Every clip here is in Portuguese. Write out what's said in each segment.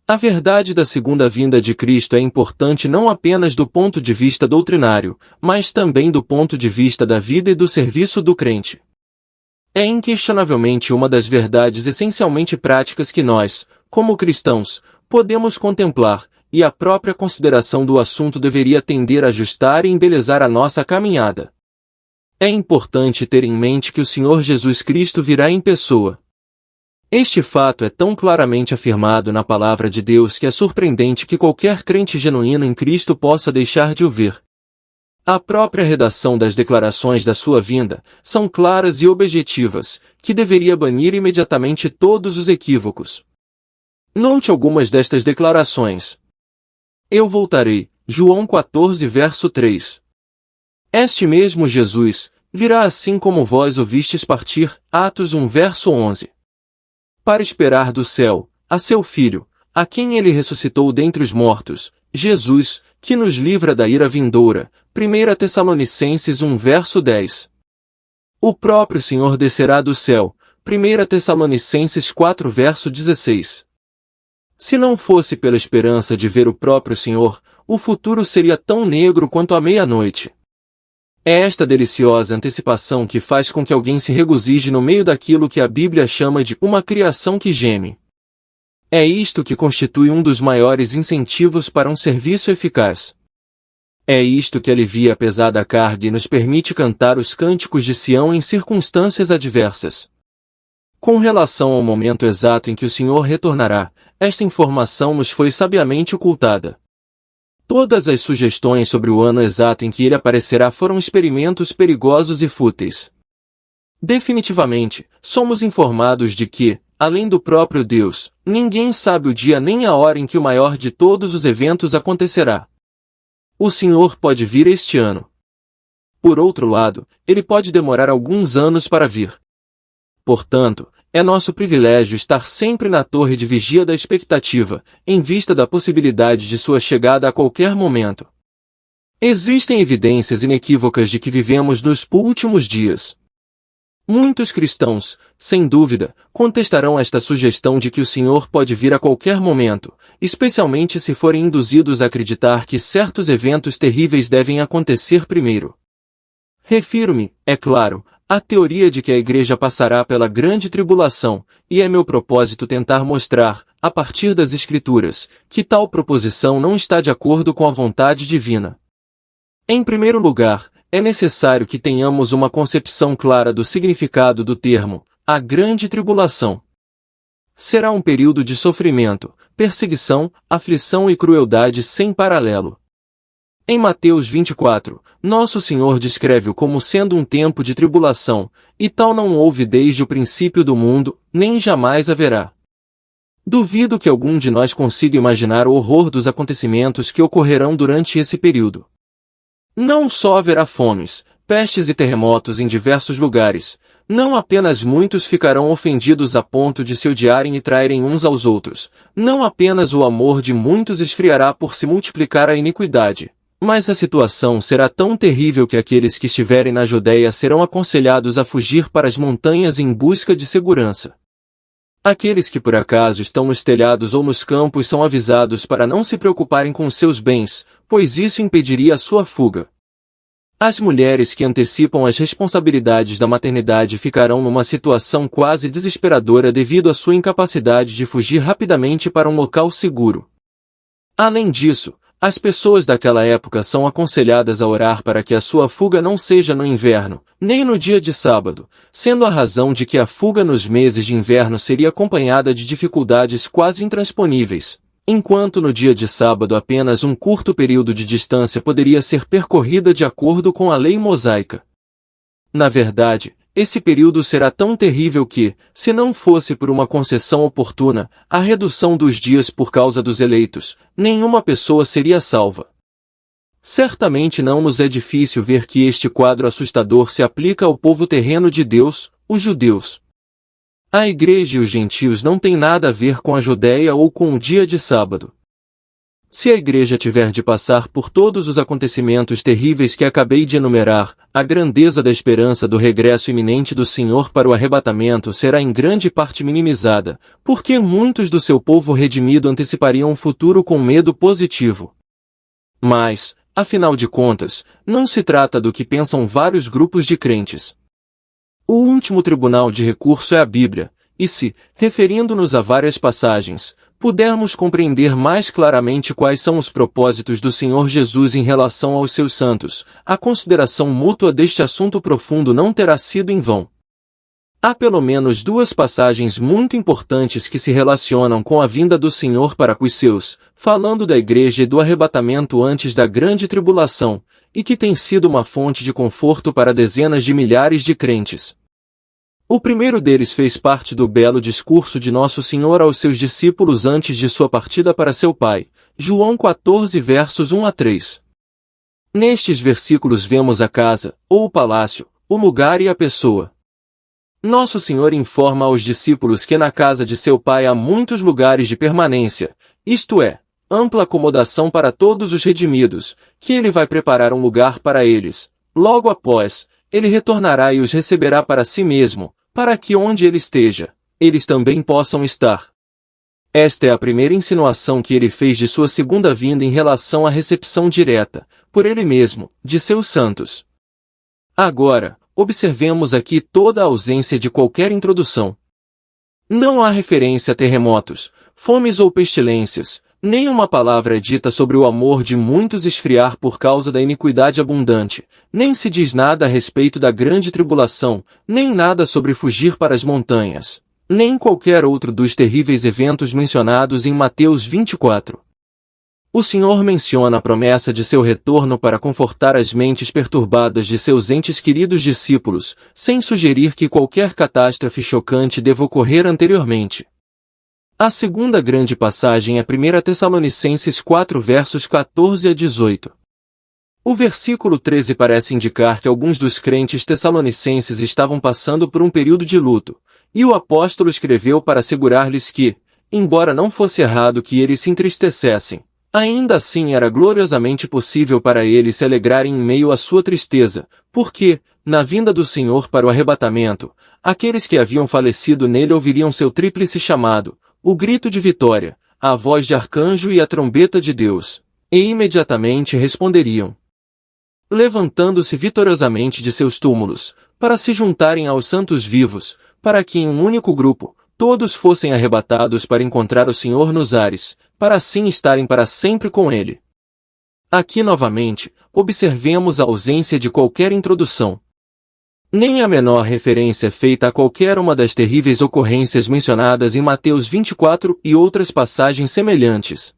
A verdade da segunda vinda de Cristo é importante não apenas do ponto de vista doutrinário, mas também do ponto de vista da vida e do serviço do crente. É inquestionavelmente uma das verdades essencialmente práticas que nós, como cristãos, podemos contemplar, e a própria consideração do assunto deveria tender a ajustar e embelezar a nossa caminhada. É importante ter em mente que o Senhor Jesus Cristo virá em pessoa. Este fato é tão claramente afirmado na Palavra de Deus que é surpreendente que qualquer crente genuíno em Cristo possa deixar de o ver. A própria redação das declarações da sua vinda são claras e objetivas, que deveria banir imediatamente todos os equívocos. Note algumas destas declarações. Eu voltarei, João 14 verso 3. Este mesmo Jesus virá assim como vós o vistes partir, Atos 1 verso 11. Para esperar do céu, a seu Filho, a quem ele ressuscitou dentre os mortos, Jesus, que nos livra da ira vindoura, 1 Tessalonicenses 1 verso 10. O próprio Senhor descerá do céu, 1 Tessalonicenses 4 verso 16. Se não fosse pela esperança de ver o próprio Senhor, o futuro seria tão negro quanto a meia-noite. É esta deliciosa antecipação que faz com que alguém se regozije no meio daquilo que a Bíblia chama de uma criação que geme. É isto que constitui um dos maiores incentivos para um serviço eficaz. É isto que alivia a pesada carga e nos permite cantar os cânticos de Sião em circunstâncias adversas. Com relação ao momento exato em que o Senhor retornará, esta informação nos foi sabiamente ocultada. Todas as sugestões sobre o ano exato em que ele aparecerá foram experimentos perigosos e fúteis. Definitivamente, somos informados de que, além do próprio Deus, ninguém sabe o dia nem a hora em que o maior de todos os eventos acontecerá. O Senhor pode vir este ano. Por outro lado, ele pode demorar alguns anos para vir. Portanto, é nosso privilégio estar sempre na torre de vigia da expectativa, em vista da possibilidade de sua chegada a qualquer momento. Existem evidências inequívocas de que vivemos nos últimos dias. Muitos cristãos, sem dúvida, contestarão esta sugestão de que o Senhor pode vir a qualquer momento, especialmente se forem induzidos a acreditar que certos eventos terríveis devem acontecer primeiro. Refiro-me, é claro, à teoria de que a Igreja passará pela grande tribulação, e é meu propósito tentar mostrar, a partir das Escrituras, que tal proposição não está de acordo com a vontade divina. Em primeiro lugar, é necessário que tenhamos uma concepção clara do significado do termo, a grande tribulação. Será um período de sofrimento, perseguição, aflição e crueldade sem paralelo. Em Mateus 24, Nosso Senhor descreve-o como sendo um tempo de tribulação, e tal não houve desde o princípio do mundo, nem jamais haverá. Duvido que algum de nós consiga imaginar o horror dos acontecimentos que ocorrerão durante esse período. Não só haverá fomes, pestes e terremotos em diversos lugares, não apenas muitos ficarão ofendidos a ponto de se odiarem e traírem uns aos outros, não apenas o amor de muitos esfriará por se multiplicar a iniquidade, mas a situação será tão terrível que aqueles que estiverem na Judeia serão aconselhados a fugir para as montanhas em busca de segurança. Aqueles que por acaso estão nos telhados ou nos campos são avisados para não se preocuparem com seus bens, pois isso impediria a sua fuga. As mulheres que antecipam as responsabilidades da maternidade ficarão numa situação quase desesperadora devido à sua incapacidade de fugir rapidamente para um local seguro. Além disso, as pessoas daquela época são aconselhadas a orar para que a sua fuga não seja no inverno, nem no dia de sábado, sendo a razão de que a fuga nos meses de inverno seria acompanhada de dificuldades quase intransponíveis, enquanto no dia de sábado apenas um curto período de distância poderia ser percorrida de acordo com a lei mosaica. Na verdade, esse período será tão terrível que, se não fosse por uma concessão oportuna, a redução dos dias por causa dos eleitos, nenhuma pessoa seria salva. Certamente não nos é difícil ver que este quadro assustador se aplica ao povo terreno de Deus, os judeus. A Igreja e os gentios não têm nada a ver com a Judéia ou com o dia de sábado. Se a Igreja tiver de passar por todos os acontecimentos terríveis que acabei de enumerar, a grandeza da esperança do regresso iminente do Senhor para o arrebatamento será em grande parte minimizada, porque muitos do seu povo redimido antecipariam um futuro com medo positivo. Mas, afinal de contas, não se trata do que pensam vários grupos de crentes. O último tribunal de recurso é a Bíblia, e se, referindo-nos a várias passagens, pudermos compreender mais claramente quais são os propósitos do Senhor Jesus em relação aos seus santos, a consideração mútua deste assunto profundo não terá sido em vão. Há pelo menos duas passagens muito importantes que se relacionam com a vinda do Senhor para os seus, falando da Igreja e do arrebatamento antes da grande tribulação, e que têm sido uma fonte de conforto para dezenas de milhares de crentes. O primeiro deles fez parte do belo discurso de Nosso Senhor aos seus discípulos antes de sua partida para seu Pai, João 14 versos 1 a 3. Nestes versículos vemos a casa, ou o palácio, o lugar e a pessoa. Nosso Senhor informa aos discípulos que na casa de seu Pai há muitos lugares de permanência, isto é, ampla acomodação para todos os redimidos, que Ele vai preparar um lugar para eles. Logo após, Ele retornará e os receberá para si mesmo, para que onde Ele esteja, eles também possam estar. Esta é a primeira insinuação que Ele fez de sua segunda vinda em relação à recepção direta, por Ele mesmo, de seus santos. Agora, observemos aqui toda a ausência de qualquer introdução. Não há referência a terremotos, fomes ou pestilências, nem uma palavra é dita sobre o amor de muitos esfriar por causa da iniquidade abundante, nem se diz nada a respeito da grande tribulação, nem nada sobre fugir para as montanhas, nem qualquer outro dos terríveis eventos mencionados em Mateus 24. O Senhor menciona a promessa de seu retorno para confortar as mentes perturbadas de seus entes queridos discípulos, sem sugerir que qualquer catástrofe chocante deva ocorrer anteriormente. A segunda grande passagem é 1 Tessalonicenses 4 versos 14 a 18. O versículo 13 parece indicar que alguns dos crentes tessalonicenses estavam passando por um período de luto, e o apóstolo escreveu para assegurar-lhes que, embora não fosse errado que eles se entristecessem, ainda assim era gloriosamente possível para eles se alegrarem em meio à sua tristeza, porque, na vinda do Senhor para o arrebatamento, aqueles que haviam falecido nele ouviriam seu tríplice chamado, o grito de vitória, a voz de arcanjo e a trombeta de Deus, e imediatamente responderiam, levantando-se vitoriosamente de seus túmulos, para se juntarem aos santos vivos, para que em um único grupo, todos fossem arrebatados para encontrar o Senhor nos ares, para assim estarem para sempre com Ele. Aqui novamente, observemos a ausência de qualquer introdução. Nem a menor referência é feita a qualquer uma das terríveis ocorrências mencionadas em Mateus 24 e outras passagens semelhantes.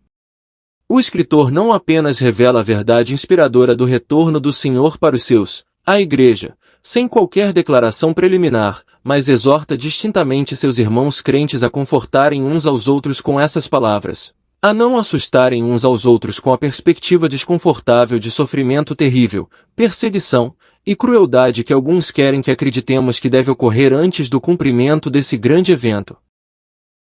O escritor não apenas revela a verdade inspiradora do retorno do Senhor para os seus, a Igreja, sem qualquer declaração preliminar, mas exorta distintamente seus irmãos crentes a confortarem uns aos outros com essas palavras, a não assustarem uns aos outros com a perspectiva desconfortável de sofrimento terrível, perseguição e crueldade que alguns querem que acreditemos que deve ocorrer antes do cumprimento desse grande evento.